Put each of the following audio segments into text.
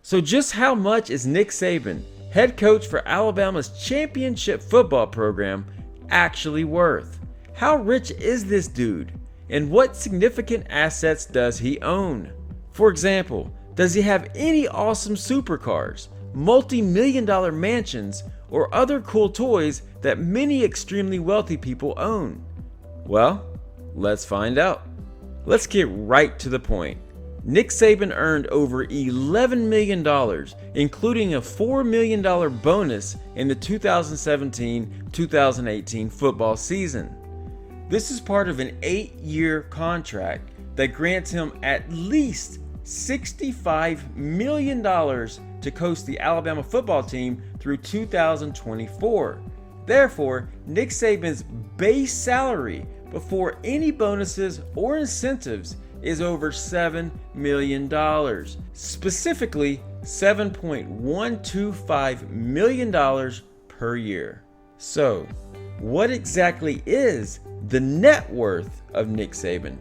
So just how much is Nick Saban, head coach for Alabama's championship football program, actually worth? How rich is this dude? And what significant assets does he own? For example, does he have any awesome supercars, multi-million-dollar mansions, or other cool toys that many extremely wealthy people own? Well, let's find out. Let's get right to the point. Nick Saban earned over $11 million, including a $4 million bonus in the 2017-2018 football season. This is part of an 8-year contract that grants him at least $65 million to coach the Alabama football team through 2024. Therefore, Nick Saban's base salary before any bonuses or incentives is over $7 million, specifically $7.125 million per year. So, what exactly is the net worth of Nick Saban?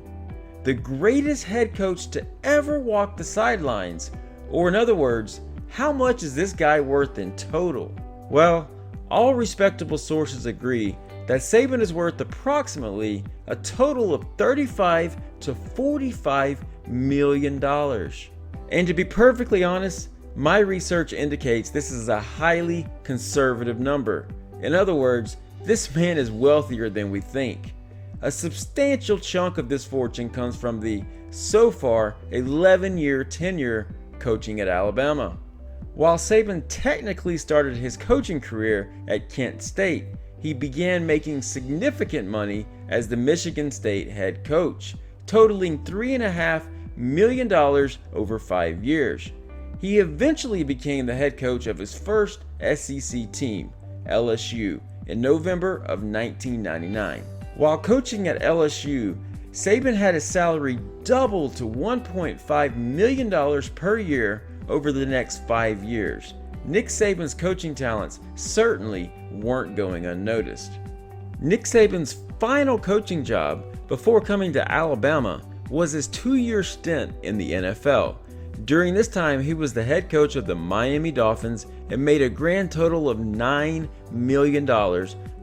The greatest head coach to ever walk the sidelines, or in other words, how much is this guy worth in total? Well, all respectable sources agree that Saban is worth approximately a total of $35 to $45 million. And to be perfectly honest, my research indicates this is a highly conservative number. In other words, this man is wealthier than we think. A substantial chunk of this fortune comes from the, so far, 11-year tenure coaching at Alabama. While Saban technically started his coaching career at Kent State, he began making significant money as the Michigan State head coach, totaling $3.5 million over 5 years. He eventually became the head coach of his first SEC team, LSU, in November of 1999. While coaching at LSU, Saban had his salary double to $1.5 million per year over the next 5 years. Nick Saban's coaching talents certainly weren't going unnoticed. Nick Saban's final coaching job before coming to Alabama was his 2-year stint in the NFL. During this time, he was the head coach of the Miami Dolphins and made a grand total of $9 million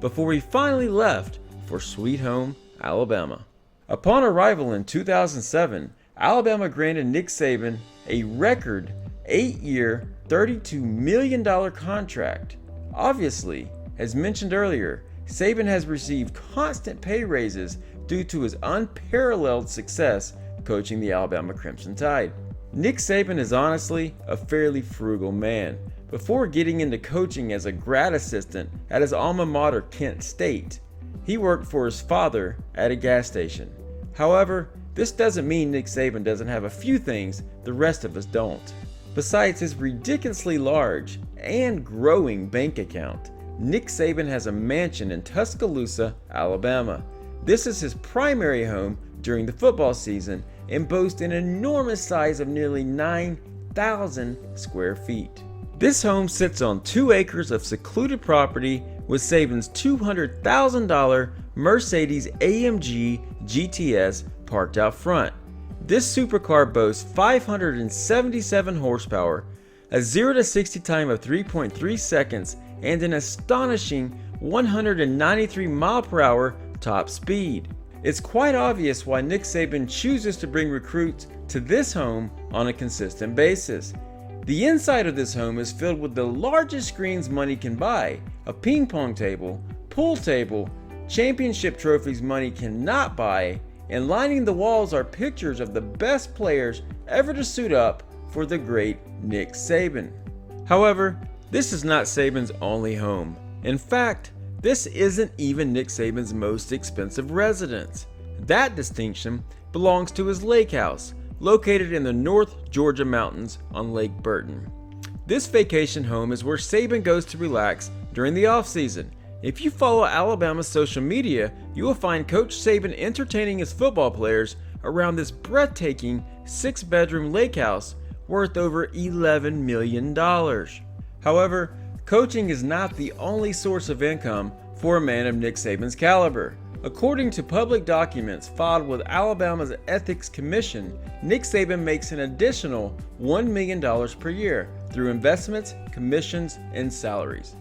before he finally left for Sweet Home, Alabama. Upon arrival in 2007, Alabama granted Nick Saban a record 8-year, $32 million contract. Obviously, as mentioned earlier, Saban has received constant pay raises due to his unparalleled success coaching the Alabama Crimson Tide. Nick Saban is honestly a fairly frugal man. Before getting into coaching as a grad assistant at his alma mater, Kent State, he worked for his father at a gas station. However, this doesn't mean Nick Saban doesn't have a few things the rest of us don't. Besides his ridiculously large and growing bank account, Nick Saban has a mansion in Tuscaloosa, Alabama. This is his primary home during the football season and boasts an enormous size of nearly 9,000 square feet. This home sits on 2 acres of secluded property with Saban's $200,000 Mercedes AMG GT-S parked out front. This supercar boasts 577 horsepower, a 0 to 60 time of 3.3 seconds, and an astonishing 193 mile per hour top speed. It's quite obvious why Nick Saban chooses to bring recruits to this home on a consistent basis. The inside of this home is filled with the largest screens money can buy, a ping pong table, pool table, championship trophies money cannot buy, and lining the walls are pictures of the best players ever to suit up for the great Nick Saban. However, this is not Saban's only home. In fact, this isn't even Nick Saban's most expensive residence. That distinction belongs to his lake house, located in the North Georgia mountains on Lake Burton. This vacation home is where Saban goes to relax during the off-season. If you follow Alabama's social media, you will find Coach Saban entertaining his football players around this breathtaking 6-bedroom lake house worth over $11 million. However, coaching is not the only source of income for a man of Nick Saban's caliber. According to public documents filed with Alabama's Ethics Commission, Nick Saban makes an additional $1 million per year through investments, commissions, and salaries.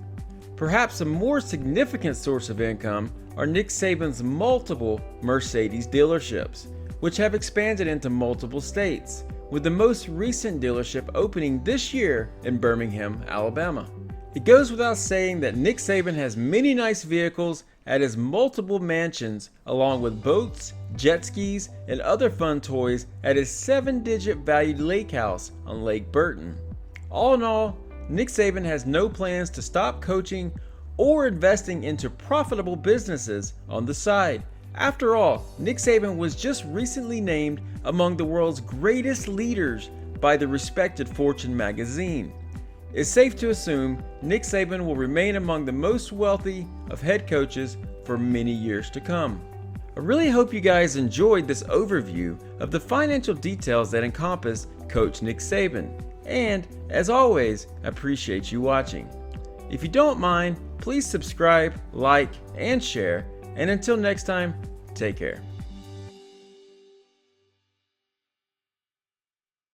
Perhaps a more significant source of income are Nick Saban's multiple Mercedes dealerships, which have expanded into multiple states, with the most recent dealership opening this year in Birmingham, Alabama. It goes without saying that Nick Saban has many nice vehicles at his multiple mansions, along with boats, jet skis, and other fun toys at his 7-digit valued lake house on Lake Burton. All in all, Nick Saban has no plans to stop coaching or investing into profitable businesses on the side. After all, Nick Saban was just recently named among the world's greatest leaders by the respected Fortune magazine. It's safe to assume Nick Saban will remain among the most wealthy of head coaches for many years to come. I really hope you guys enjoyed this overview of the financial details that encompass Coach Nick Saban. And as always, I appreciate you watching. If you don't mind, please subscribe, like, and share. And until next time, take care.